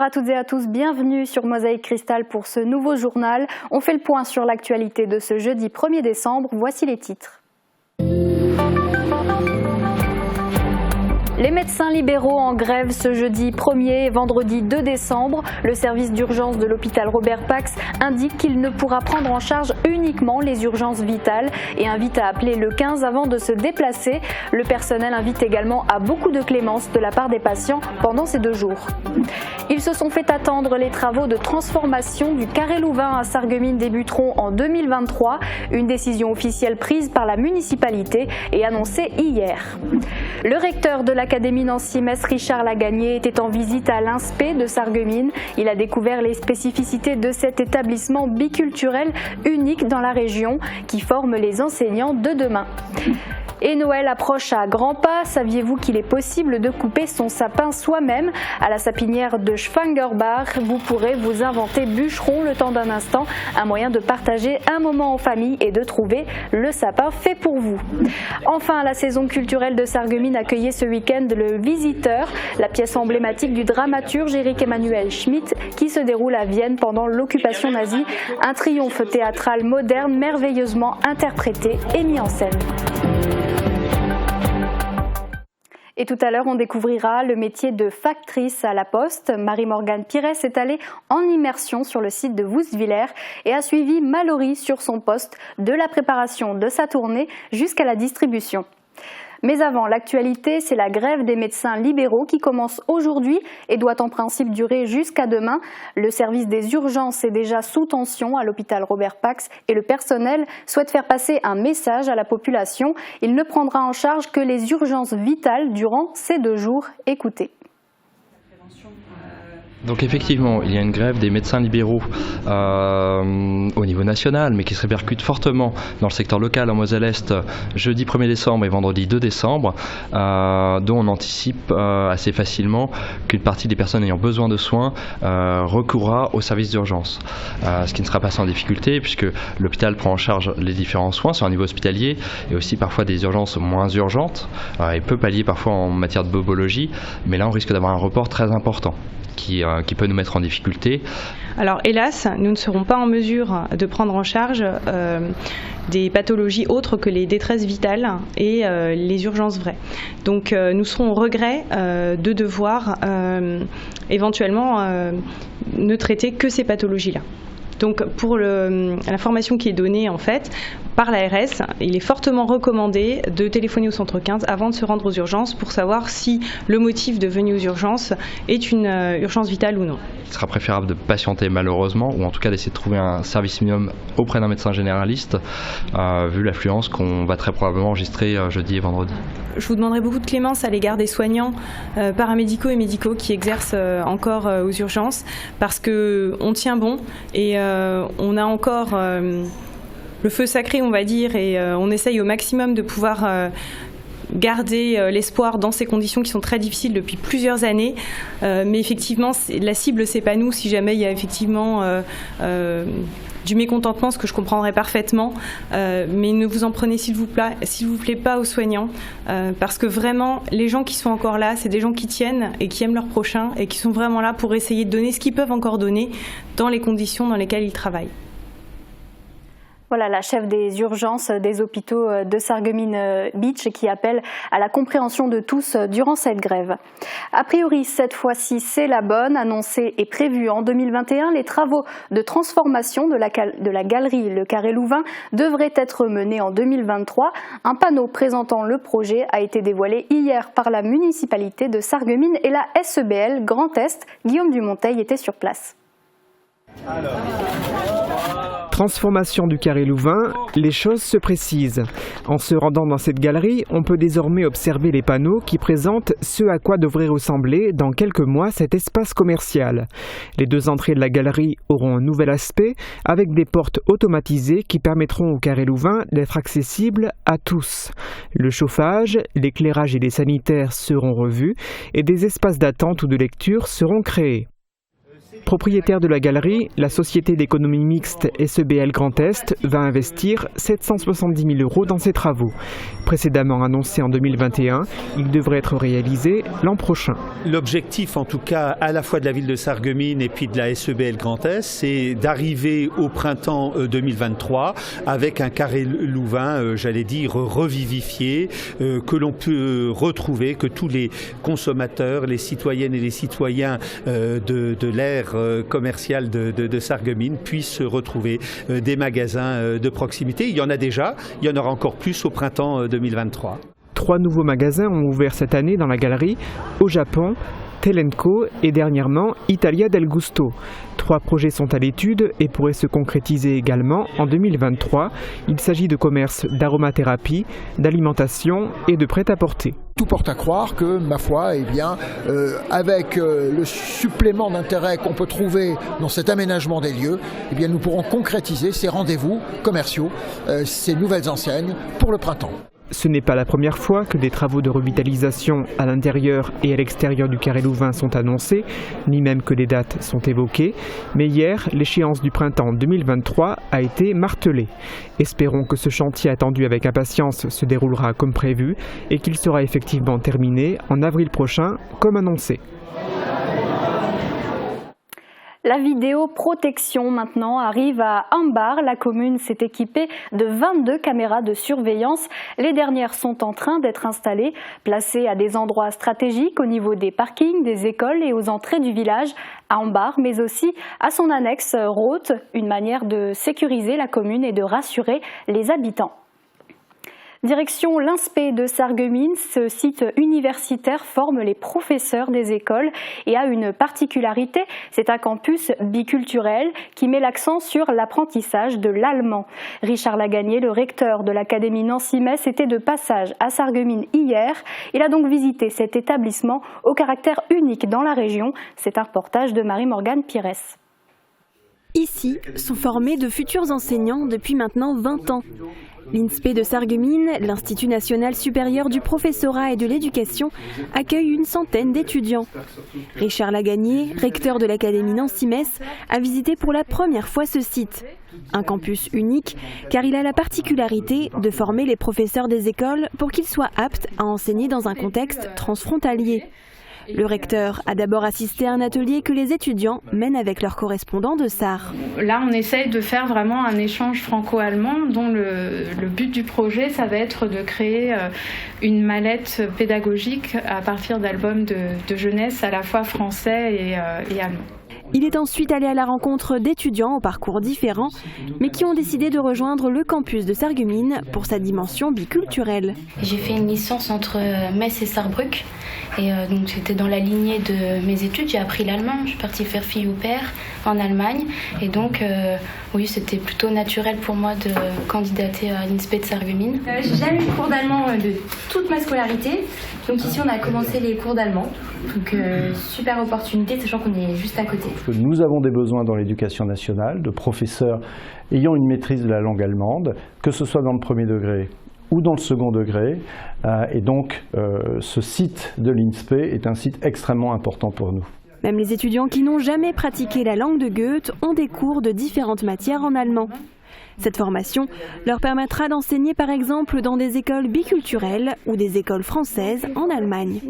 Bonjour à toutes et à tous, bienvenue sur Mosaïque Cristal pour ce nouveau journal. On fait le point sur l'actualité de ce jeudi 1er décembre, voici les titres. Les médecins libéraux en grève ce jeudi 1er et vendredi 2 décembre. Le service d'urgence de l'hôpital Robert Pax indique qu'il ne pourra prendre en charge uniquement les urgences vitales et invite à appeler le 15 avant de se déplacer. Le personnel invite également à beaucoup de clémence de la part des patients pendant ces 2 jours. Ils se sont fait attendre, les travaux de transformation du Carré Louvain à Sarreguemines débuteront en 2023. Une décision officielle prise par la municipalité et annoncée hier. Le recteur de l'Académie Nancy-Metz, Richard Lagagné, était en visite à l'INSPE de Sarreguemines. Il a découvert les spécificités de cet établissement biculturel unique dans la région qui forme les enseignants de demain. Et Noël approche à grands pas. Saviez-vous qu'il est possible de couper son sapin soi-même? À la sapinière de Schwangerbach, vous pourrez vous inventer bûcheron le temps d'un instant, un moyen de partager un moment en famille et de trouver le sapin fait pour vous. Enfin, la saison culturelle de Sarreguemines accueillait ce week-end le Visiteur, la pièce emblématique du dramaturge Éric Emmanuel Schmitt qui se déroule à Vienne pendant l'occupation nazie. Un triomphe théâtral moderne merveilleusement interprété et mis en scène. Et tout à l'heure, on découvrira le métier de factrice à la Poste. Marie-Morgane Pires est allée en immersion sur le site de Woustviller et a suivi Mallory sur son poste de la préparation de sa tournée jusqu'à la distribution. Mais avant l'actualité, c'est la grève des médecins libéraux qui commence aujourd'hui et doit en principe durer jusqu'à demain. Le service des urgences est déjà sous tension à l'hôpital Robert Pax et le personnel souhaite faire passer un message à la population. Il ne prendra en charge que les urgences vitales durant ces 2 jours. Écoutez. Donc effectivement, il y a une grève des médecins libéraux au niveau national, mais qui se répercute fortement dans le secteur local en Moselle-Est, jeudi 1er décembre et vendredi 2 décembre, dont on anticipe assez facilement qu'une partie des personnes ayant besoin de soins recourra au service d'urgence. Ce qui ne sera pas sans difficulté, puisque l'hôpital prend en charge les différents soins sur un niveau hospitalier, et aussi parfois des urgences moins urgentes, et peut pallier parfois en matière de bobologie, mais là on risque d'avoir un report très important qui peut nous mettre en difficulté. Alors hélas, nous ne serons pas en mesure de prendre en charge des pathologies autres que les détresses vitales et les urgences vraies. Donc nous serons au regret de devoir éventuellement ne traiter que ces pathologies-là. Donc pour la formation qui est donnée en fait par l'ARS, il est fortement recommandé de téléphoner au centre 15 avant de se rendre aux urgences pour savoir si le motif de venue aux urgences est une urgence vitale ou non. Il sera préférable de patienter malheureusement, ou en tout cas d'essayer de trouver un service minimum auprès d'un médecin généraliste, vu l'affluence qu'on va très probablement enregistrer jeudi et vendredi. Je vous demanderai beaucoup de clémence à l'égard des soignants paramédicaux et médicaux qui exercent encore aux urgences, parce qu'on tient bon et on a encore le feu sacré, on va dire, et on essaye au maximum de pouvoir garder l'espoir dans ces conditions qui sont très difficiles depuis plusieurs années. Mais effectivement, la cible, c'est pas nous, si jamais il y a effectivement du mécontentement, ce que je comprendrais parfaitement, mais ne vous en prenez s'il vous plaît pas aux soignants, parce que vraiment les gens qui sont encore là, c'est des gens qui tiennent et qui aiment leur prochain et qui sont vraiment là pour essayer de donner ce qu'ils peuvent encore donner dans les conditions dans lesquelles ils travaillent. Voilà la chef des urgences des hôpitaux de Sarreguemines Beach qui appelle à la compréhension de tous durant cette grève. A priori, cette fois-ci, c'est la bonne. Annoncée et prévue en 2021, les travaux de transformation de la galerie Le Carré Louvain devraient être menés en 2023. Un panneau présentant le projet a été dévoilé hier par la municipalité de Sarreguemines et la SEBL Grand Est. Guillaume Dumonteil était sur place. Transformation du Carré Louvain, les choses se précisent. En se rendant dans cette galerie, on peut désormais observer les panneaux qui présentent ce à quoi devrait ressembler dans quelques mois cet espace commercial. Les 2 entrées de la galerie auront un nouvel aspect avec des portes automatisées qui permettront au Carré Louvain d'être accessible à tous. Le chauffage, l'éclairage et les sanitaires seront revus et des espaces d'attente ou de lecture seront créés. Propriétaire de la galerie, la société d'économie mixte SEBL Grand Est va investir 770 000 € dans ces travaux. Précédemment annoncé en 2021, ils devraient être réalisés l'an prochain. L'objectif, en tout cas, à la fois de la ville de Sarreguemines et puis de la SEBL Grand Est, c'est d'arriver au printemps 2023 avec un carré louvain, j'allais dire, revivifié, que l'on peut retrouver, que tous les consommateurs, les citoyennes et les citoyens de l'ère commerciale de Sarreguemines puissent retrouver des magasins de proximité. Il y en a déjà, il y en aura encore plus au printemps 2023. 3 nouveaux magasins ont ouvert cette année dans la galerie au Japon, Telenco et dernièrement Italia del Gusto. 3 projets sont à l'étude et pourraient se concrétiser également en 2023. Il s'agit de commerces d'aromathérapie, d'alimentation et de prêt-à-porter. Tout porte à croire que, ma foi, avec le supplément d'intérêt qu'on peut trouver dans cet aménagement des lieux, nous pourrons concrétiser ces rendez-vous commerciaux, ces nouvelles enseignes pour le printemps. Ce n'est pas la première fois que des travaux de revitalisation à l'intérieur et à l'extérieur du carré louvain sont annoncés, ni même que des dates sont évoquées. Mais hier, l'échéance du printemps 2023 a été martelée. Espérons que ce chantier attendu avec impatience se déroulera comme prévu et qu'il sera effectivement terminé en avril prochain, comme annoncé. La vidéoprotection maintenant arrive à Ambar. La commune s'est équipée de 22 caméras de surveillance. Les dernières sont en train d'être installées, placées à des endroits stratégiques au niveau des parkings, des écoles et aux entrées du village à Ambar, mais aussi à son annexe Roth, une manière de sécuriser la commune et de rassurer les habitants. Direction l'INSPE de Sarreguemines, ce site universitaire forme les professeurs des écoles et a une particularité, c'est un campus biculturel qui met l'accent sur l'apprentissage de l'allemand. Richard Lagagné, le recteur de l'Académie Nancy-Metz, était de passage à Sarreguemines hier. Il a donc visité cet établissement au caractère unique dans la région. C'est un reportage de Marie-Morgane Pires. Ici sont formés de futurs enseignants depuis maintenant 20 ans. L'INSPE de Sarreguemines, l'Institut national supérieur du professorat et de l'éducation, accueille une centaine d'étudiants. Richard Lagagné, recteur de l'Académie Nancy-Metz, a visité pour la première fois ce site. Un campus unique, car il a la particularité de former les professeurs des écoles pour qu'ils soient aptes à enseigner dans un contexte transfrontalier. Le recteur a d'abord assisté à un atelier que les étudiants mènent avec leurs correspondants de Sarre. Là, on essaye de faire vraiment un échange franco-allemand dont le but du projet, ça va être de créer une mallette pédagogique à partir d'albums de jeunesse à la fois français et allemand. Il est ensuite allé à la rencontre d'étudiants au parcours différents, mais qui ont décidé de rejoindre le campus de Sarreguemines pour sa dimension biculturelle. J'ai fait une licence entre Metz et Sarrebruck, et donc j'étais dans la lignée de mes études. J'ai appris l'allemand, je suis partie faire fille au père en Allemagne, et donc oui, c'était plutôt naturel pour moi de candidater à l'INSPE de Sarreguemines. J'ai jamais eu de cours d'allemand de toute ma scolarité, donc ici on a commencé les cours d'allemand, donc super opportunité sachant qu'on est juste à côté. Nous avons des besoins dans l'éducation nationale de professeurs ayant une maîtrise de la langue allemande, que ce soit dans le premier degré ou dans le second degré, et donc ce site de l'INSPE est un site extrêmement important pour nous. Même les étudiants qui n'ont jamais pratiqué la langue de Goethe ont des cours de différentes matières en allemand. Cette formation leur permettra d'enseigner par exemple dans des écoles biculturelles ou des écoles françaises en Allemagne.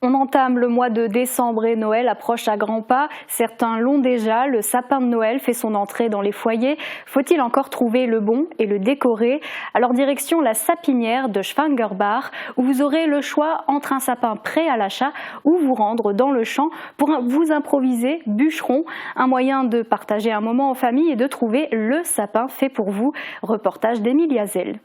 On entame le mois de décembre et Noël approche à grands pas. Certains l'ont déjà. Le sapin de Noël fait son entrée dans les foyers. Faut-il encore trouver le bon et le décorer? Alors direction la sapinière de Schwangerbach où vous aurez le choix entre un sapin prêt à l'achat ou vous rendre dans le champ pour vous improviser bûcheron. Un moyen de partager un moment en famille et de trouver le sapin fait pour vous. Reportage d'Émilie Hazel.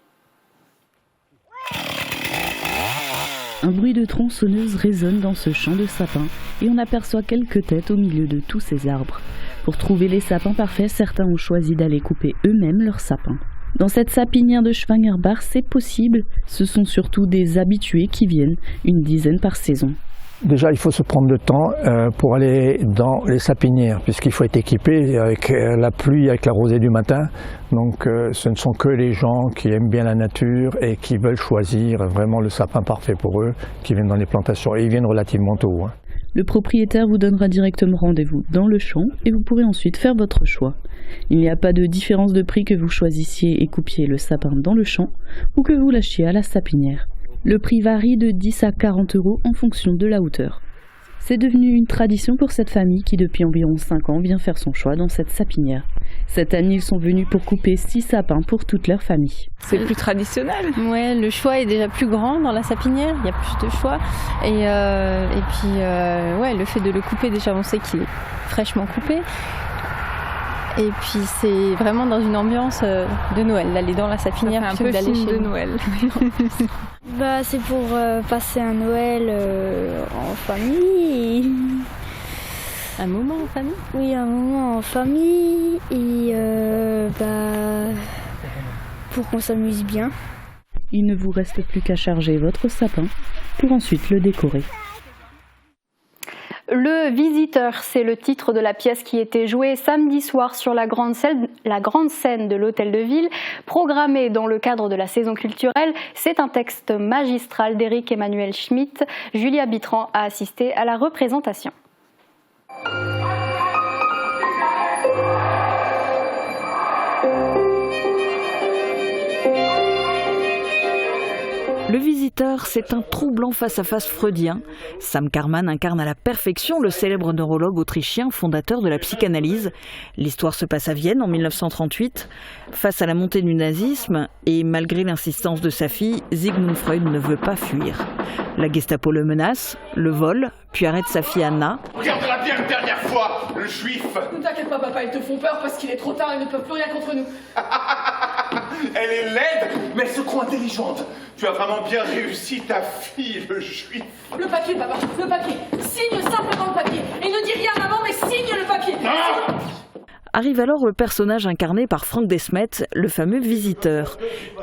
Un bruit de tronçonneuse résonne dans ce champ de sapins et on aperçoit quelques têtes au milieu de tous ces arbres. Pour trouver les sapins parfaits, certains ont choisi d'aller couper eux-mêmes leurs sapins. Dans cette sapinière de Schwangerbach, c'est possible. Ce sont surtout des habitués qui viennent, une dizaine par saison. Déjà, il faut se prendre le temps pour aller dans les sapinières, puisqu'il faut être équipé avec la pluie, avec la rosée du matin. Donc ce ne sont que les gens qui aiment bien la nature et qui veulent choisir vraiment le sapin parfait pour eux, qui viennent dans les plantations. Et ils viennent relativement tôt. Le propriétaire vous donnera directement rendez-vous dans le champ et vous pourrez ensuite faire votre choix. Il n'y a pas de différence de prix que vous choisissiez et coupiez le sapin dans le champ ou que vous lâchiez à la sapinière. Le prix varie de 10 à 40 € en fonction de la hauteur. C'est devenu une tradition pour cette famille qui depuis environ 5 ans vient faire son choix dans cette sapinière. Cette année, ils sont venus pour couper 6 sapins pour toute leur famille. C'est plus traditionnel. Ouais, le choix est déjà plus grand dans la sapinière, il y a plus de choix. Et puis, le fait de le couper, déjà on sait qu'il est fraîchement coupé. Et puis c'est vraiment dans une ambiance de Noël, d'aller dans la sapinière plutôt que d'aller chez Noël. C'est pour passer un Noël en famille. Un moment en famille? Oui, un moment en famille et pour qu'on s'amuse bien. Il ne vous reste plus qu'à charger votre sapin pour ensuite le décorer. Le Visiteur, c'est le titre de la pièce qui était jouée samedi soir sur la grande scène de l'Hôtel de Ville. Programmée dans le cadre de la saison culturelle, c'est un texte magistral d'Éric Emmanuel Schmitt. Julia Bitran a assisté à la représentation. Le Visiteur, c'est un troublant face-à-face freudien. Sam Karman incarne à la perfection le célèbre neurologue autrichien fondateur de la psychanalyse. L'histoire se passe à Vienne en 1938. Face à la montée du nazisme, et malgré l'insistance de sa fille, Sigmund Freud ne veut pas fuir. La Gestapo le menace, le vole, puis arrête sa fille Anna. Regarde-la bien une dernière fois, le juif. Ne t'inquiète pas papa, ils te font peur parce qu'il est trop tard et ne peuvent plus rien contre nous. Elle est laide, mais elle se croit intelligente. Tu as vraiment bien réussi ta fille, le juif. Le papier, papa, le papier. Signe simplement le papier. Et ne dis rien à maman, mais signe le papier. Ah! Arrive alors le personnage incarné par Frank Desmet, le fameux Visiteur.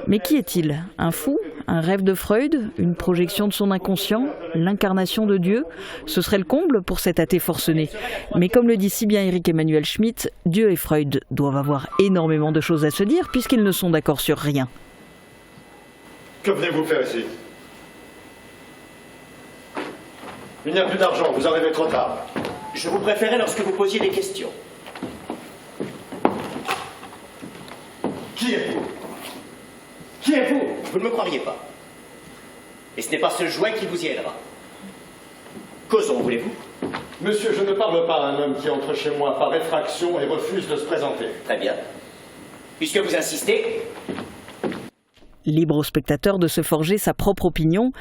Mais qui est-il? Un fou? Un rêve de Freud? Une projection de son inconscient? L'incarnation de Dieu? Ce serait le comble pour cet athée forcené. Mais comme le dit si bien Éric Emmanuel Schmitt, Dieu et Freud doivent avoir énormément de choses à se dire puisqu'ils ne sont d'accord sur rien. Que venez-vous faire ici? Il n'y a plus d'argent, vous arrivez trop tard. Je vous préférais lorsque vous posiez des questions. Qui êtes-vous? Qui êtes-vous? Vous ne me croiriez pas. Et ce n'est pas ce jouet qui vous y aidera. Causons, voulez-vous? Monsieur, je ne parle pas à un homme qui entre chez moi par effraction et refuse de se présenter. Très bien. Puisque vous insistez... Libre au spectateur de se forger sa propre opinion,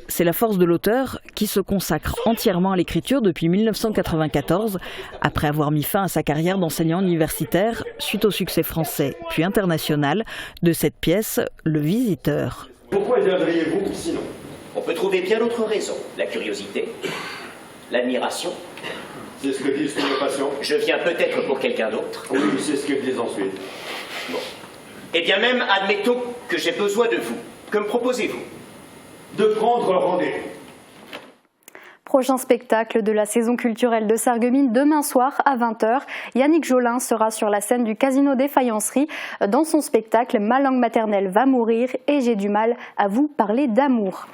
c'est la force de l'auteur qui se consacre entièrement à l'écriture depuis 1994, après avoir mis fin à sa carrière d'enseignant universitaire suite au succès français puis international de cette pièce, Le Visiteur. Pourquoi viendriez-vous sinon? On peut trouver bien d'autres raisons. La curiosité, l'admiration. C'est ce que disent tous nos patients. Je viens peut-être pour quelqu'un d'autre. Oui, c'est ce qu'ils disent ensuite. Bon. Eh bien même, admettons que j'ai besoin de vous. Que me proposez-vous? De prendre rendez-vous. Prochain spectacle de la saison culturelle de Sarreguemines demain soir à 20h. Yannick Jolin sera sur la scène du Casino des Faïenceries dans son spectacle Ma langue maternelle va mourir et j'ai du mal à vous parler d'amour.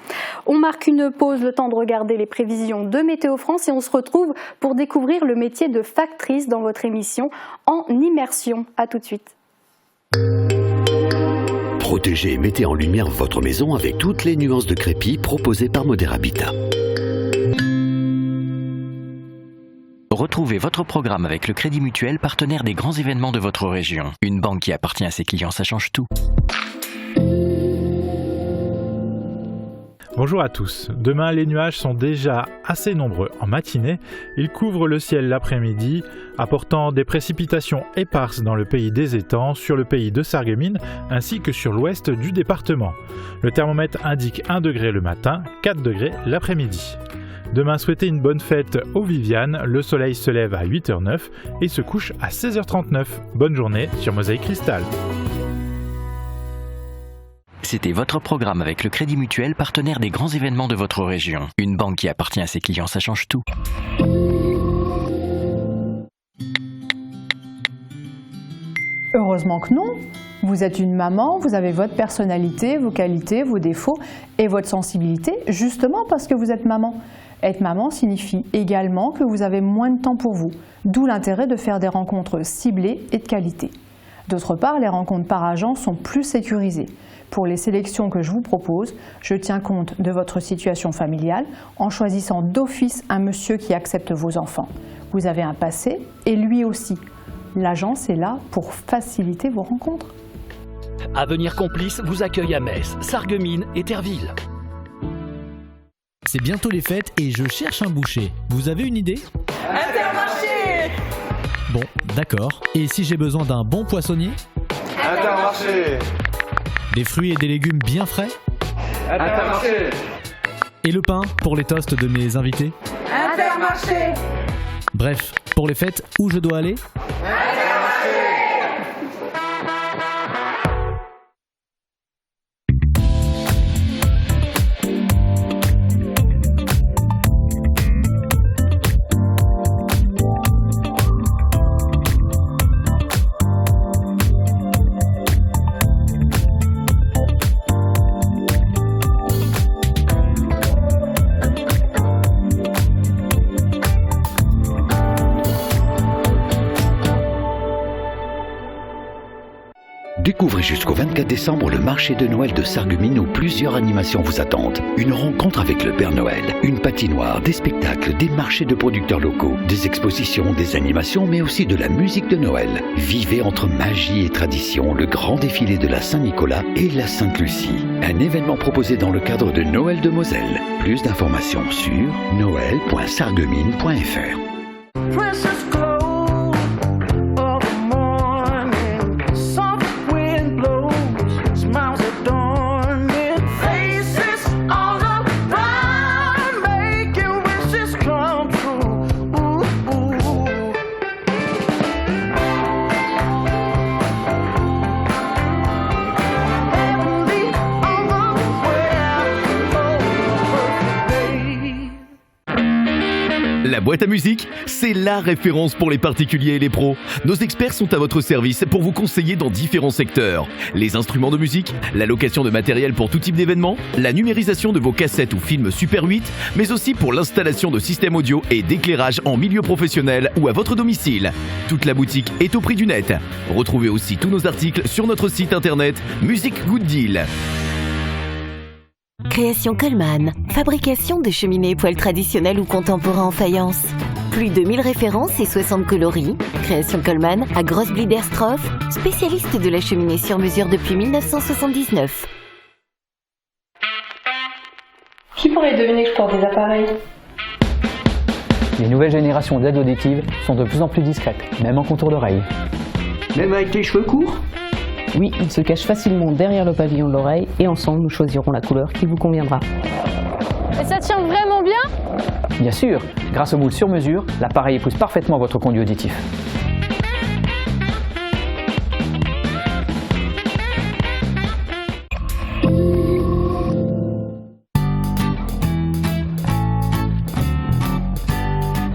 On marque une pause, le temps de regarder les prévisions de Météo France et on se retrouve pour découvrir le métier de factrice dans votre émission En immersion. À tout de suite. Protégez et mettez en lumière votre maison avec toutes les nuances de crépi proposées par Modèle Habitat. Retrouvez votre programme avec le Crédit Mutuel, partenaire des grands événements de votre région. Une banque qui appartient à ses clients, ça change tout. Bonjour à tous. Demain, les nuages sont déjà assez nombreux en matinée. Ils couvrent le ciel l'après-midi, apportant des précipitations éparses dans le pays des étangs, sur le pays de Sarreguemines, ainsi que sur l'ouest du département. Le thermomètre indique 1 degré le matin, 4 degrés l'après-midi. Demain, souhaitez une bonne fête aux Vivianes. Le soleil se lève à 8h09 et se couche à 16h39. Bonne journée sur Mosaïque Cristal. C'était votre programme avec le Crédit Mutuel, partenaire des grands événements de votre région. Une banque qui appartient à ses clients, ça change tout. Heureusement que non. Vous êtes une maman, vous avez votre personnalité, vos qualités, vos défauts et votre sensibilité, justement parce que vous êtes maman. Être maman signifie également que vous avez moins de temps pour vous, d'où l'intérêt de faire des rencontres ciblées et de qualité. D'autre part, les rencontres par agence sont plus sécurisées. Pour les sélections que je vous propose, je tiens compte de votre situation familiale en choisissant d'office un monsieur qui accepte vos enfants. Vous avez un passé et lui aussi. L'agence est là pour faciliter vos rencontres. Avenir Complice vous accueille à Metz, Sarreguemines et Terville. C'est bientôt les fêtes et je cherche un boucher. Vous avez une idée? Intermarché! Bon, d'accord. Et si j'ai besoin d'un bon poissonnier? Intermarché! Des fruits et des légumes bien frais? Intermarché! Et le pain pour les toasts de mes invités? Intermarché! Bref, pour les fêtes, où je dois aller? Découvrez jusqu'au 24 décembre le marché de Noël de Sarreguemines où plusieurs animations vous attendent. Une rencontre avec le Père Noël, une patinoire, des spectacles, des marchés de producteurs locaux, des expositions, des animations, mais aussi de la musique de Noël. Vivez entre magie et tradition le grand défilé de la Saint-Nicolas et la Sainte-Lucie. Un événement proposé dans le cadre de Noël de Moselle. Plus d'informations sur noël.sarreguemines.fr. La boîte à musique, c'est la référence pour les particuliers et les pros. Nos experts sont à votre service pour vous conseiller dans différents secteurs. Les instruments de musique, la location de matériel pour tout type d'événement, la numérisation de vos cassettes ou films Super 8, mais aussi pour l'installation de systèmes audio et d'éclairage en milieu professionnel ou à votre domicile. Toute la boutique est au prix du net. Retrouvez aussi tous nos articles sur notre site internet Music Good Deal. Création Coleman, fabrication de cheminées et poêles traditionnels ou contemporains en faïence. Plus de 1000 références et 60 coloris. Création Coleman à Grosse-Bliederstroff, spécialiste de la cheminée sur mesure depuis 1979. Qui pourrait deviner que je porte des appareils? Les nouvelles générations d'aides auditives sont de plus en plus discrètes, même en contour d'oreille. Même avec les cheveux courts? Oui, il se cache facilement derrière le pavillon de l'oreille et ensemble nous choisirons la couleur qui vous conviendra. Et ça tient vraiment bien? Bien sûr, grâce au moule sur mesure, l'appareil épouse parfaitement votre conduit auditif.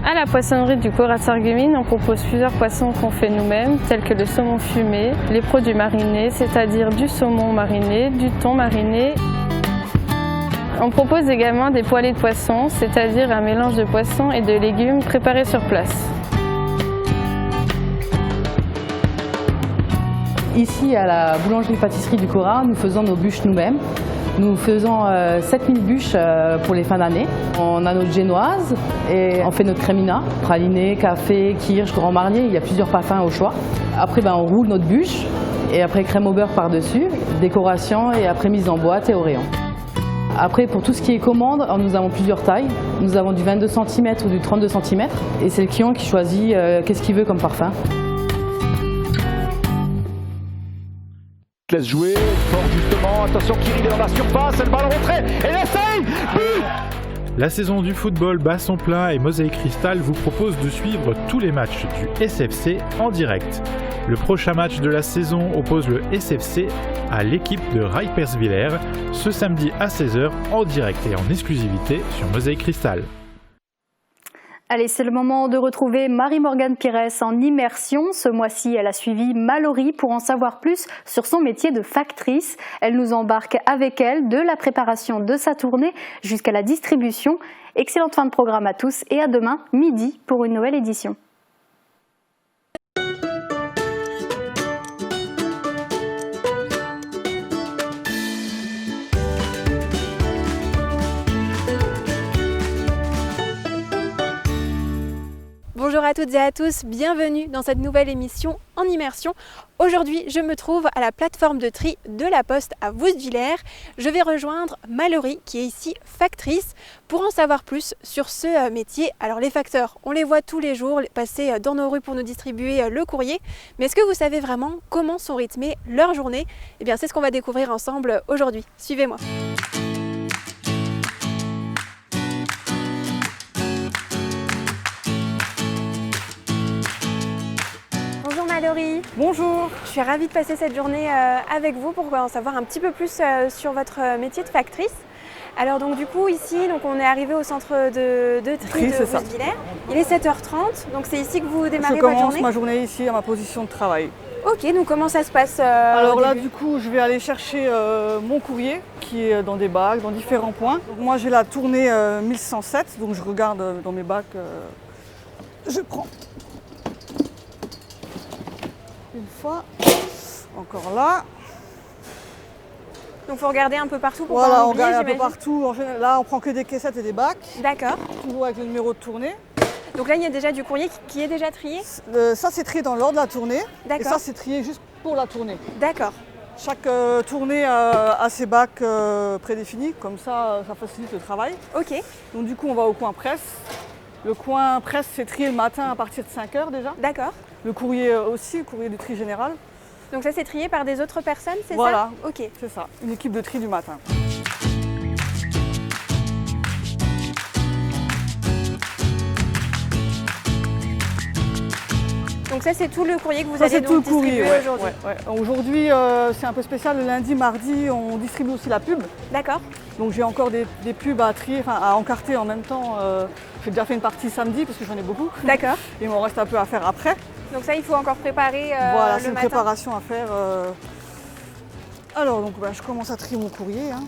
À la poissonnerie du Cora de Sarreguemines, on propose plusieurs poissons qu'on fait nous-mêmes, tels que le saumon fumé, les produits marinés, c'est-à-dire du saumon mariné, du thon mariné. On propose également des poêlés de poisson, c'est-à-dire un mélange de poissons et de légumes préparés sur place. Ici, à la boulangerie-pâtisserie du Cora, nous faisons nos bûches nous-mêmes. Nous faisons 7000 bûches pour les fins d'année. On a notre génoise et on fait notre crémina, praliné, café, kirsch, grand marnier, il y a plusieurs parfums au choix. Après on roule notre bûche et après crème au beurre par-dessus, décoration et après mise en boîte et au rayon. Après pour tout ce qui est commande, nous avons plusieurs tailles. Nous avons du 22 cm ou du 32 cm et c'est le client qui choisit qu'est-ce qu'il veut comme parfum. Laisse jouer, fort justement, attention Kirill est dans la surface, le ballon rentré, et l'essaye. La saison du football Basson Plat et Mosaïque Cristal vous propose de suivre tous les matchs du SFC en direct. Le prochain match de la saison oppose le SFC à l'équipe de Reiperswiller ce samedi à 16h en direct et en exclusivité sur Mosaïque Cristal. Allez, c'est le moment de retrouver Marie-Morgane Pires en immersion. Ce mois-ci, elle a suivi Mallory pour en savoir plus sur son métier de factrice. Elle nous embarque avec elle de la préparation de sa tournée jusqu'à la distribution. Excellente fin de programme à tous et à demain, midi, pour une nouvelle édition. Bonjour à toutes et à tous, bienvenue dans cette nouvelle émission en immersion. Aujourd'hui, je me trouve à la plateforme de tri de la Poste à Woustvillers. Je vais rejoindre Mallory qui est ici factrice pour en savoir plus sur ce métier. Alors les facteurs, on les voit tous les jours passer dans nos rues pour nous distribuer le courrier. Mais est-ce que vous savez vraiment comment sont rythmées leurs journées? Eh bien c'est ce qu'on va découvrir ensemble aujourd'hui. Suivez-moi. Bonjour Mallory. Bonjour. Je suis ravie de passer cette journée avec vous pour en savoir un petit peu plus sur votre métier de factrice. Alors donc du coup ici on est arrivé au centre de tri de Woustvillers. Il est 7h30, donc c'est ici que vous démarrez votre journée? Je commence ma journée ici à ma position de travail. Ok, donc comment ça se passe Alors là du coup je vais aller chercher mon courrier qui est dans des bacs, dans différents points. Donc moi j'ai la tournée 1107, donc je regarde dans mes bacs, je prends une fois, encore là. Donc il faut regarder un peu partout pour voilà, pas on oublier, regarde un peu partout. Là on prend que des caissettes et des bacs. D'accord. Toujours avec le numéro de tournée. Donc là il y a déjà du courrier qui est déjà trié? Ça c'est trié dans l'ordre de la tournée. D'accord. Et ça c'est trié juste pour la tournée. D'accord. Chaque tournée a ses bacs prédéfinis, comme ça facilite le travail. Ok. Donc du coup on va au coin presse. Le coin presse c'est trié le matin à partir de 5h déjà. D'accord. Le courrier aussi, le courrier du tri général. Donc ça c'est trié par des autres personnes, c'est ça? Voilà, ok. C'est ça, une équipe de tri du matin. Donc ça c'est tout le courrier que vous allez donc distribuer aujourd'hui? Ouais. Aujourd'hui c'est un peu spécial, le lundi, mardi on distribue aussi la pub. D'accord. Donc j'ai encore des pubs à trier, enfin à encarter en même temps. J'ai déjà fait une partie samedi parce que j'en ai beaucoup. D'accord. Il m'en reste un peu à faire après. Donc ça il faut encore préparer voilà, le c'est une matin. préparation à faire. Alors donc je commence à trier mon courrier. Hein.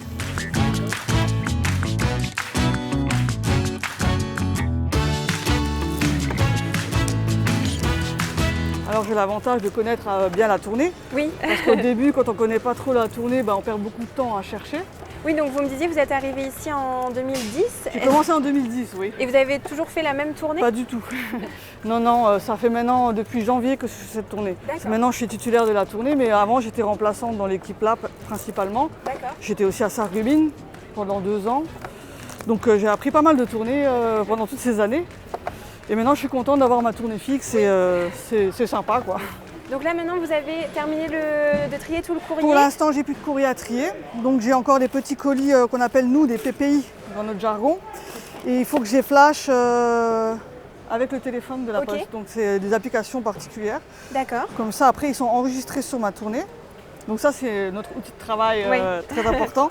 Alors j'ai l'avantage de connaître bien la tournée. Oui. Parce qu'au début, quand on ne connaît pas trop la tournée, on perd beaucoup de temps à chercher. Oui, donc vous me disiez que vous êtes arrivé ici en 2010. J'ai commencé en 2010, oui. Et vous avez toujours fait la même tournée? Pas du tout. Non, ça fait maintenant depuis janvier que je fais cette tournée. Maintenant je suis titulaire de la tournée, mais avant j'étais remplaçante dans l'équipe là principalement. J'étais aussi à Sarreguemines pendant 2 ans. Donc j'ai appris pas mal de tournées pendant toutes ces années. Et maintenant je suis contente d'avoir ma tournée fixe et c'est sympa quoi. Donc là maintenant vous avez terminé de trier tout le courrier? Pour l'instant j'ai plus de courrier à trier. Donc j'ai encore des petits colis qu'on appelle nous des PPI dans notre jargon. Et il faut que je les flash avec le téléphone de la Poste. Donc c'est des applications particulières. D'accord. Comme ça après ils sont enregistrés sur ma tournée. Donc ça c'est notre outil de travail très important.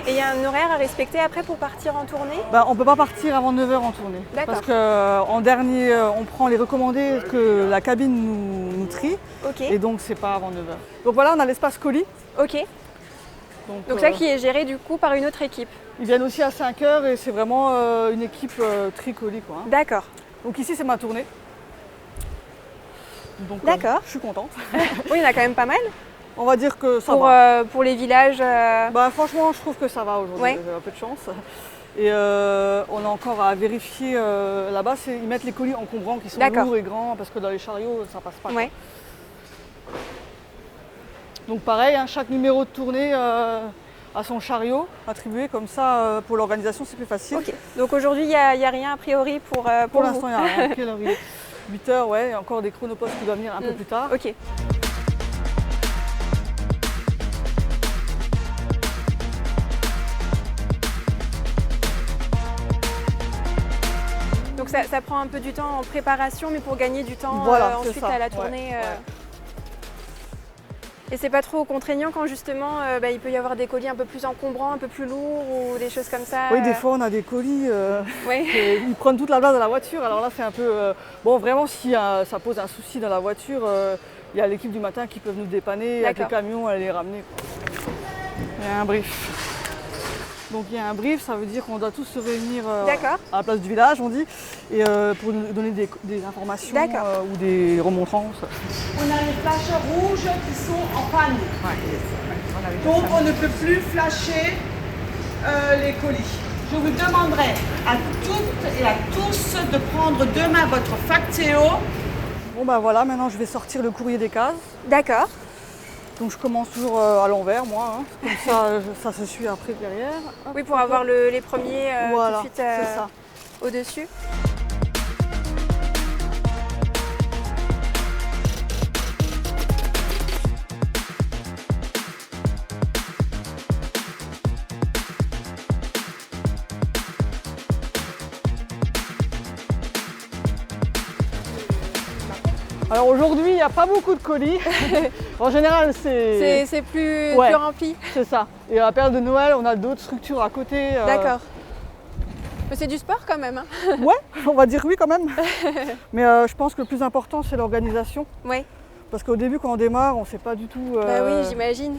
Et il y a un horaire à respecter après pour partir en tournée? On ne peut pas partir avant 9h en tournée. Parce qu'en dernier, on prend les recommandés que la cabine nous trie. Et donc c'est pas avant 9h. Donc voilà, on a l'espace colis. Ok. Donc ça qui est géré du coup par une autre équipe? Ils viennent aussi à 5h et c'est vraiment une équipe tri-colis. D'accord. Donc ici c'est ma tournée. Donc d'accord. Je suis contente. Oui, il y en a quand même pas mal. On va dire que ça va. Pour les villages franchement, je trouve que ça va aujourd'hui, j'ai un peu de chance. Et on a encore à vérifier là-bas, ils mettent les colis encombrants qui sont lourds et grands, parce que dans les chariots, ça passe pas. Donc pareil, chaque numéro de tournée a son chariot attribué, comme ça, pour l'organisation, c'est plus facile. Okay. Donc aujourd'hui, il n'y a rien a priori pour l'instant, il n'y a rien. Quelle heure il est? 8h, il y a encore des chronopostes qui doivent venir un peu plus tard. Ok. Donc ça prend un peu du temps en préparation, mais pour gagner du temps ensuite à la tournée. Et c'est pas trop contraignant quand justement il peut y avoir des colis un peu plus encombrants, un peu plus lourds ou des choses comme ça? Oui, des fois on a des colis, ils prennent toute la place de la voiture. Alors là c'est un peu... bon, vraiment si ça pose un souci dans la voiture, il y a l'équipe du matin qui peuvent nous dépanner, avec les camions, aller les ramener. Il y a un brief. Donc il y a un brief, ça veut dire qu'on doit tous se réunir à la place du village, on dit, et pour nous donner des informations ou des remontrances. On a les flasheurs rouges qui sont en panne. Donc on ne peut plus flasher les colis. Je vous demanderai à toutes et à tous de prendre demain votre Factéo. Bon bah voilà, maintenant je vais sortir le courrier des cases. D'accord. Donc je commence toujours à l'envers, moi, comme ça se suit après derrière. Oui, pour avoir les premiers voilà, tout de suite au-dessus. Alors aujourd'hui, il n'y a pas beaucoup de colis. En général, c'est plus rempli. C'est ça. Et à la période de Noël, on a d'autres structures à côté. D'accord. Mais c'est du sport quand même. Ouais, on va dire oui quand même. Mais je pense que le plus important, c'est l'organisation. Oui. Parce qu'au début, quand on démarre, on ne sait pas du tout... Bah oui, j'imagine.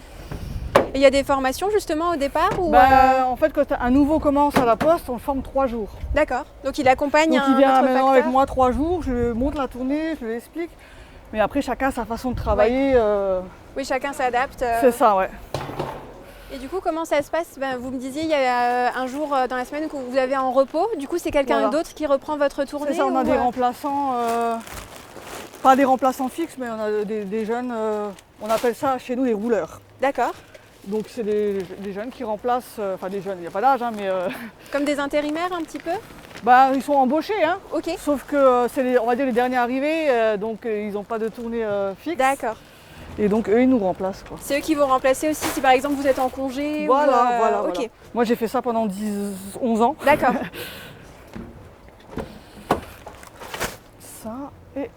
Et il y a des formations justement au départ ou En fait, quand un nouveau commence à la poste, on le forme 3 jours. D'accord. Donc il accompagne Donc il vient maintenant avec moi 3 jours, je lui montre la tournée, je lui explique. Mais après, chacun a sa façon de travailler. Ouais. Oui, chacun s'adapte. C'est ça, ouais. Et du coup, comment ça se passe? Vous me disiez, il y a un jour dans la semaine que vous avez en repos. Du coup, c'est quelqu'un d'autre qui reprend votre tournée? C'est ça, on a des remplaçants, pas des remplaçants fixes, mais on a des jeunes, on appelle ça chez nous les rouleurs. D'accord. Donc c'est des jeunes qui remplacent, enfin des jeunes, il n'y a pas d'âge, mais... Comme des intérimaires un petit peu? Bah ils sont embauchés, hein. Ok. Sauf que c'est on va dire les derniers arrivés, donc ils n'ont pas de tournée fixe. D'accord. Et donc eux ils nous remplacent, quoi. C'est eux qui vont remplacer aussi si par exemple vous êtes en congé? Voilà, Ok. Voilà. Moi j'ai fait ça pendant 11 ans. D'accord. Ça et...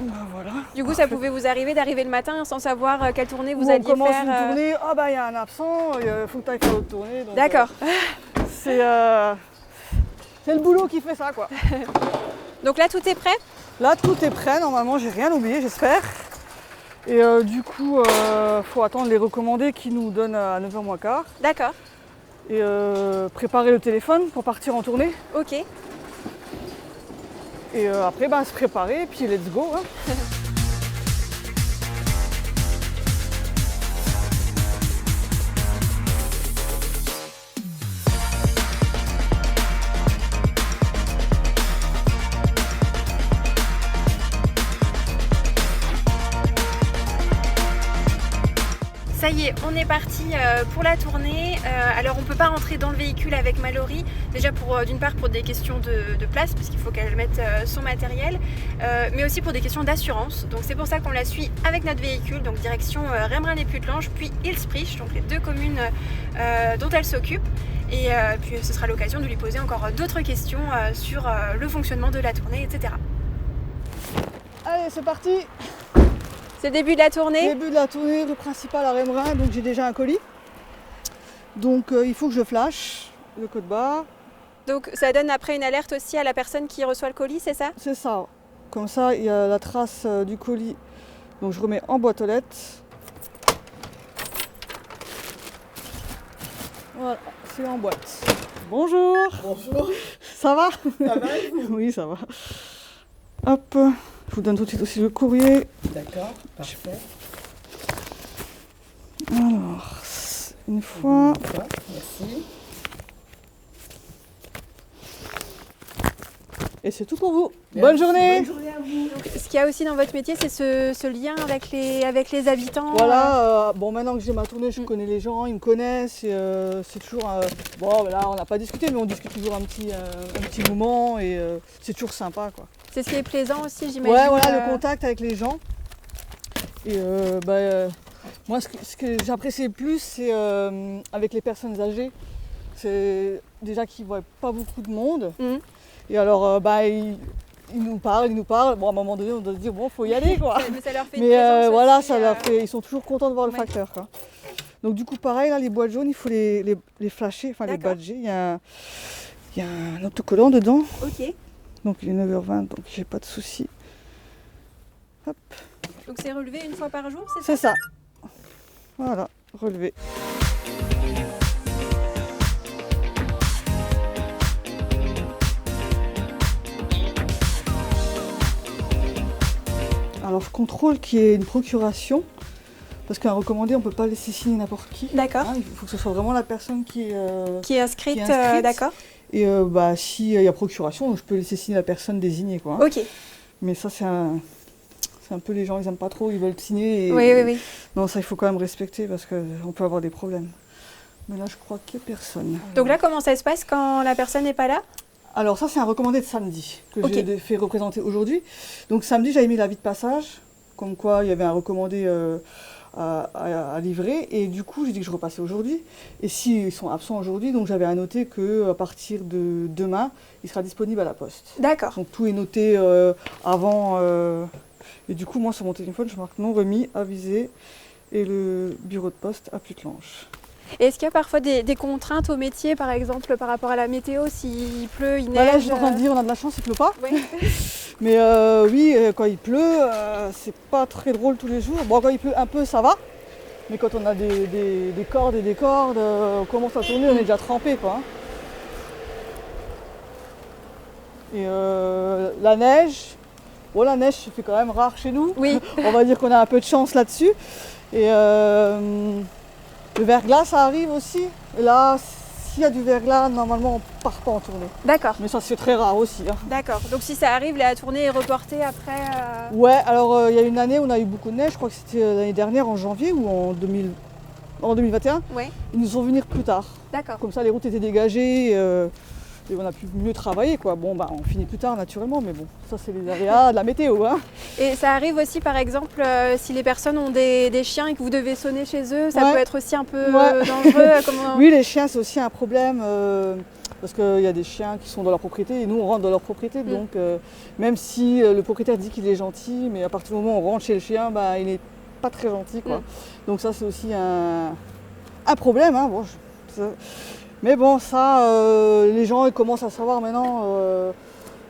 Ben voilà. Du coup, ça pouvait vous arriver d'arriver le matin sans savoir quelle tournée vous alliez faire. On commence faire. une tournée, il y a un absent, il faut que tu ailles faire l'autre tournée. D'accord. C'est le boulot qui fait ça, quoi. Donc là, tout est prêt? Là, tout est prêt. Normalement, j'ai rien oublié, j'espère. Et du coup, faut attendre les recommandés qui nous donnent à 9h moins quart. D'accord. Et préparer le téléphone pour partir en tournée. Ok. Et après, se préparer, et puis let's go. Hein. Ça y est, on est parti pour la tournée. Alors on ne peut pas rentrer dans le véhicule avec Mallory, déjà d'une part pour des questions de place, parce qu'il faut qu'elle mette son matériel, mais aussi pour des questions d'assurance. Donc c'est pour ça qu'on la suit avec notre véhicule, donc direction Rembrun-les-Putelanges, puis Ilsprich, donc les 2 communes dont elle s'occupe. Et puis ce sera l'occasion de lui poser encore d'autres questions sur le fonctionnement de la tournée, etc. Allez, c'est parti! C'est le début de la tournée? Début de la tournée, le principal à Rembrun, donc j'ai déjà un colis. Donc il faut que je flash le code barre. Donc ça donne après une alerte aussi à la personne qui reçoit le colis, c'est ça? C'est ça. Comme ça, il y a la trace du colis. Donc je remets en boîte aux lettres. Voilà, c'est en boîte. Bonjour! Bonjour! Ça va? Ça va et vous? Oui, ça va. Hop, je vous donne tout de suite aussi le courrier. D'accord, parfait. Alors, une fois. Merci. Et c'est tout pour vous. Merci. Bonne journée. Bonne journée à vous. Donc, ce qu'il y a aussi dans votre métier, c'est ce lien avec les habitants. Voilà, bon maintenant que j'ai ma tournée, je connais les gens, ils me connaissent. C'est toujours... bon là on n'a pas discuté, mais on discute toujours un petit moment et c'est toujours sympa, quoi. C'est ce qui est plaisant aussi, j'imagine. Ouais, voilà, le contact avec les gens. Et moi, ce que j'apprécie le plus, c'est avec les personnes âgées. C'est déjà qu'ils ne voient pas beaucoup de monde. Et alors, ils nous parlent. Bon, à un moment donné, on doit se dire, bon, faut y aller, quoi. Mais ça leur fait une présence voilà, aussi, ça leur fait, ils sont toujours contents de voir le facteur, quoi. Donc du coup, pareil, là, les boîtes jaunes, il faut les flasher, enfin les badger. Il y a un autocollant dedans. Ok. Donc il est 9h20, donc j'ai pas de souci. Hop. Donc c'est relevé une fois par jour, c'est ça? C'est ça. Voilà, relevé. Alors je contrôle qu'il y ait une procuration. Parce qu'un recommandé, on ne peut pas laisser signer n'importe qui. D'accord. Il faut que ce soit vraiment la personne qui est inscrite. D'accord. Et s'il y a procuration, je peux laisser signer la personne désignée, quoi. Ok. Mais ça, c'est un peu les gens, ils n'aiment pas trop, ils veulent signer. Et, oui. Non, ça, il faut quand même respecter parce qu'on peut avoir des problèmes. Mais là, je crois qu'il n'y a personne. Donc là, comment ça se passe quand la personne n'est pas là? Alors ça, c'est un recommandé de samedi que j'ai fait représenter aujourd'hui. Donc samedi, j'avais mis l'avis de passage, comme quoi il y avait un recommandé à livrer, et du coup j'ai dit que je repassais aujourd'hui, et s'ils sont absents aujourd'hui, donc j'avais à noter qu'à partir de demain il sera disponible à la poste. D'accord. Donc tout est noté avant, et du coup moi sur mon téléphone je marque non remis, avisé, et le bureau de poste à Putelange. Et est-ce qu'il y a parfois des contraintes au métier, par exemple par rapport à la météo, s'il pleut, il neige? Là je suis en train de dire on a de la chance, il pleut pas. Oui. Mais oui, quand il pleut, c'est pas très drôle tous les jours. Bon, quand il pleut un peu, ça va. Mais quand on a des cordes et des cordes, on commence à tourner, on est déjà trempé, quoi. Et la neige, se fait quand même rare chez nous. Oui. On va dire qu'on a un peu de chance là-dessus. Et le verglas, ça arrive aussi. Et là, s'il y a du verglas, normalement, on part pas en tournée. D'accord. Mais ça, c'est très rare aussi. Hein. D'accord. Donc si ça arrive, la tournée est reportée après Ouais, alors il y a une année où on a eu beaucoup de neige. Je crois que c'était l'année dernière, en janvier ou en 2021. Ouais. Ils nous ont venir plus tard. D'accord. Comme ça, les routes étaient dégagées. Et on a pu mieux travailler, quoi. Bon, on finit plus tard, naturellement, mais bon, ça, c'est les aléas de la météo, hein. Et ça arrive aussi, par exemple, si les personnes ont des chiens et que vous devez sonner chez eux, ça peut être aussi un peu dangereux. Oui, les chiens, c'est aussi un problème, parce qu'il y a des chiens qui sont dans leur propriété, et nous, on rentre dans leur propriété, donc même si le propriétaire dit qu'il est gentil, mais à partir du moment où on rentre chez le chien, il n'est pas très gentil, quoi. Donc ça, c'est aussi un problème, hein. Bon, mais bon, ça, les gens ils commencent à savoir maintenant.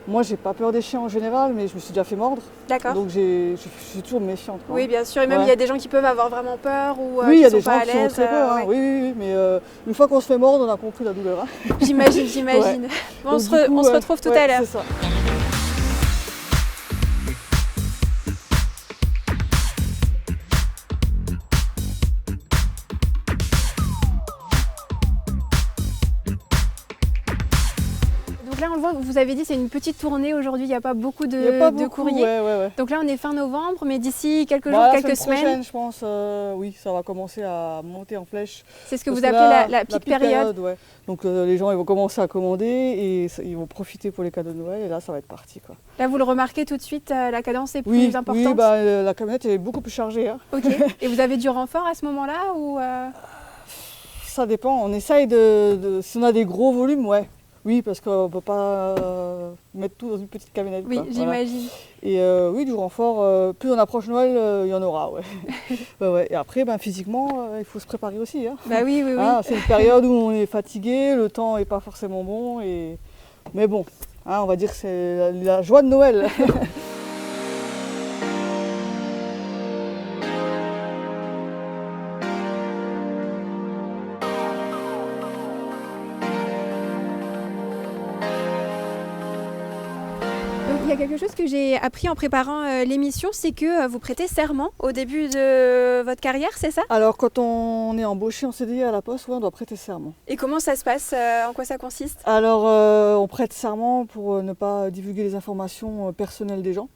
Moi, j'ai pas peur des chiens en général, mais je me suis déjà fait mordre. D'accord. Donc, je suis toujours méfiante, quoi. Oui, bien sûr. Et même, il y a des gens qui peuvent avoir vraiment peur ou oui, il y a des sont gens pas à qui ont l'aise. très peur. Oui, mais une fois qu'on se fait mordre, on a compris la douleur. Hein. J'imagine. Ouais. Bon, on se retrouve tout à l'heure. C'est ça. Là, on le voit, vous avez dit c'est une petite tournée aujourd'hui, il n'y a pas beaucoup de courriers. Ouais. Donc là, on est fin novembre, mais d'ici quelques jours, quelques semaines. Prochaine, je pense, oui, ça va commencer à monter en flèche. C'est ce que vous appelez la pique période. Ouais. Donc les gens ils vont commencer à commander et ils vont profiter pour les cadeaux de Noël et là, ça va être parti, quoi. Là, vous le remarquez tout de suite, la cadence est plus importante? Oui, la camionnette est beaucoup plus chargée. Hein. Ok. Et vous avez du renfort à ce moment-là ou Ça dépend, on essaye si on a des gros volumes, ouais. Oui, parce qu'on ne peut pas mettre tout dans une petite camionnette. Oui, j'imagine. Voilà. Et oui, du renfort, plus on approche Noël, il y en aura. Ouais. Ouais. Et après, physiquement, il faut se préparer aussi. Hein. Bah oui. C'est une période où on est fatigué, le temps n'est pas forcément bon. Mais bon, on va dire que c'est la joie de Noël. Il y a quelque chose que j'ai appris en préparant l'émission, c'est que vous prêtez serment au début de votre carrière, c'est ça? Alors quand on est embauché en CDI à la Poste, on doit prêter serment. Et comment ça se passe? En quoi ça consiste? Alors on prête serment pour ne pas divulguer les informations personnelles des gens.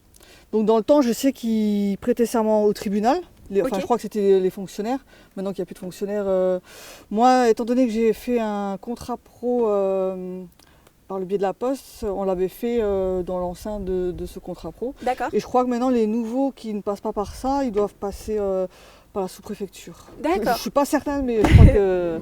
Donc dans le temps, je sais qu'ils prêtaient serment au tribunal. Je crois que c'était les fonctionnaires. Maintenant qu'il n'y a plus de fonctionnaires. Moi, étant donné que j'ai fait un contrat pro par le biais de la Poste, on l'avait fait dans l'enceinte de ce contrat pro. D'accord. Et je crois que maintenant, les nouveaux qui ne passent pas par ça, ils doivent passer par la sous-préfecture. D'accord. Je ne suis pas certaine, mais je crois que...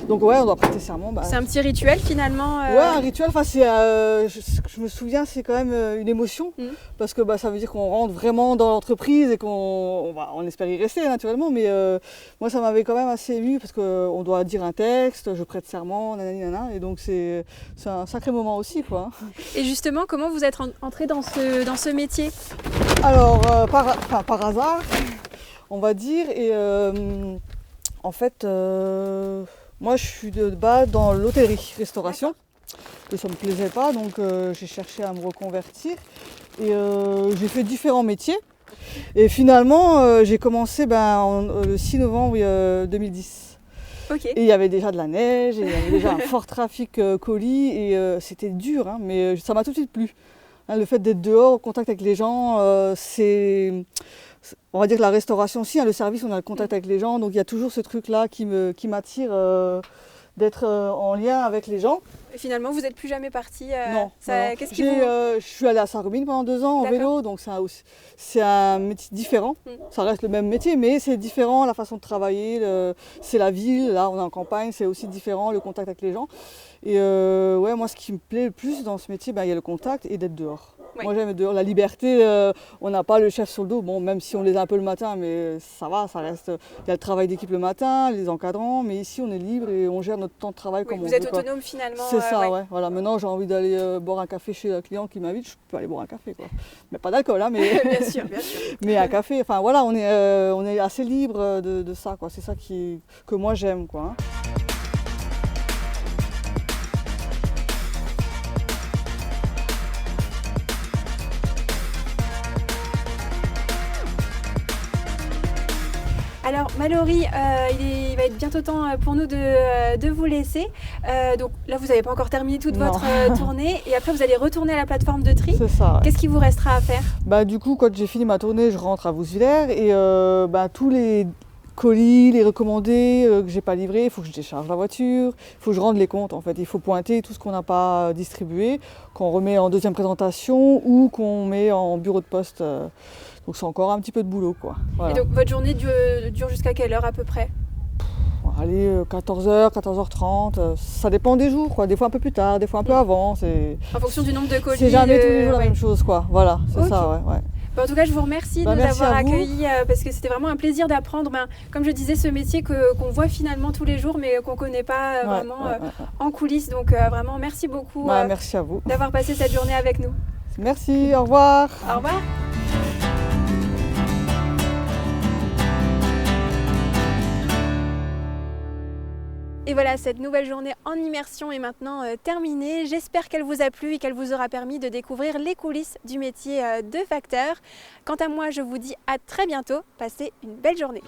Donc ouais, on doit prêter serment. C'est un petit rituel finalement Ouais, un rituel, enfin, je me souviens, c'est quand même une émotion, parce que ça veut dire qu'on rentre vraiment dans l'entreprise et qu'on espère y rester naturellement, mais moi ça m'avait quand même assez ému, parce qu'on doit dire un texte, je prête serment, nanana, et donc c'est un sacré moment aussi, quoi. Et justement, comment vous êtes entré dans ce métier? Alors, par hasard, on va dire, et en fait, moi je suis de base dans l'hôtellerie-restauration, et ça ne me plaisait pas, donc j'ai cherché à me reconvertir, et j'ai fait différents métiers, et finalement j'ai commencé le 6 novembre 2010. Okay. Et il y avait déjà de la neige, et il y avait déjà un fort trafic colis, et c'était dur, hein, mais ça m'a tout de suite plu. Hein, le fait d'être dehors, au contact avec les gens, on va dire que la restauration aussi, hein, le service, on a le contact avec les gens, donc il y a toujours ce truc-là qui m'attire, d'être en lien avec les gens. Et finalement, vous n'êtes plus jamais parti Non. Qu'est-ce qui vous... Je suis allée à Sarreguemines pendant 2 ans en vélo, donc c'est un métier différent. Ça reste le même métier, mais c'est différent, la façon de travailler, c'est la ville, là on est en campagne, c'est aussi différent, le contact avec les gens. Et ouais, moi ce qui me plaît le plus dans ce métier, il y a le contact et d'être dehors. Ouais. Moi j'aime être dehors, la liberté, on n'a pas le chef sur le dos, bon, même si on les a un peu le matin, mais ça va, ça reste. Il y a le travail d'équipe le matin, les encadrants, mais ici on est libre et on gère notre temps de travail comme on veut. Vous êtes autonome finalement. C'est ça, ouais. Voilà, maintenant j'ai envie d'aller boire un café chez un client qui m'invite, je peux aller boire un café, quoi. Mais pas d'alcool, hein, mais. Bien sûr, bien sûr. Mais un café, enfin voilà, on est assez libre de ça, quoi. C'est ça que moi j'aime, quoi. Hein. Alors Mallory, il va être bientôt temps pour nous de vous laisser. Donc là, vous n'avez pas encore terminé toute votre tournée et après vous allez retourner à la plateforme de tri. C'est ça. Ouais. Qu'est-ce qui vous restera à faire? Du coup, quand j'ai fini ma tournée, je rentre à Vousvillers et tous les colis, les recommandés que j'ai pas livrés, il faut que je décharge la voiture, il faut que je rende les comptes en fait. Il faut pointer tout ce qu'on n'a pas distribué, qu'on remet en deuxième présentation ou qu'on met en bureau de poste. Donc c'est encore un petit peu de boulot, quoi. Voilà. Et donc votre journée dure jusqu'à quelle heure à peu près? Allez, 14h, 14h30, ça dépend des jours, quoi. Des fois un peu plus tard, des fois un peu avant. En fonction du nombre de colis. C'est jamais tous les jours la même chose, quoi. Voilà, c'est ça, ouais. En tout cas, je vous remercie de nous avoir accueillis parce que c'était vraiment un plaisir d'apprendre, comme je disais, ce métier qu'on voit finalement tous les jours mais qu'on ne connaît pas vraiment en coulisses. Donc vraiment, merci beaucoup merci à vous d'avoir passé cette journée avec nous. Merci, au revoir. Au revoir. Et voilà, cette nouvelle journée en immersion est maintenant terminée. J'espère qu'elle vous a plu et qu'elle vous aura permis de découvrir les coulisses du métier de facteur. Quant à moi, je vous dis à très bientôt. Passez une belle journée.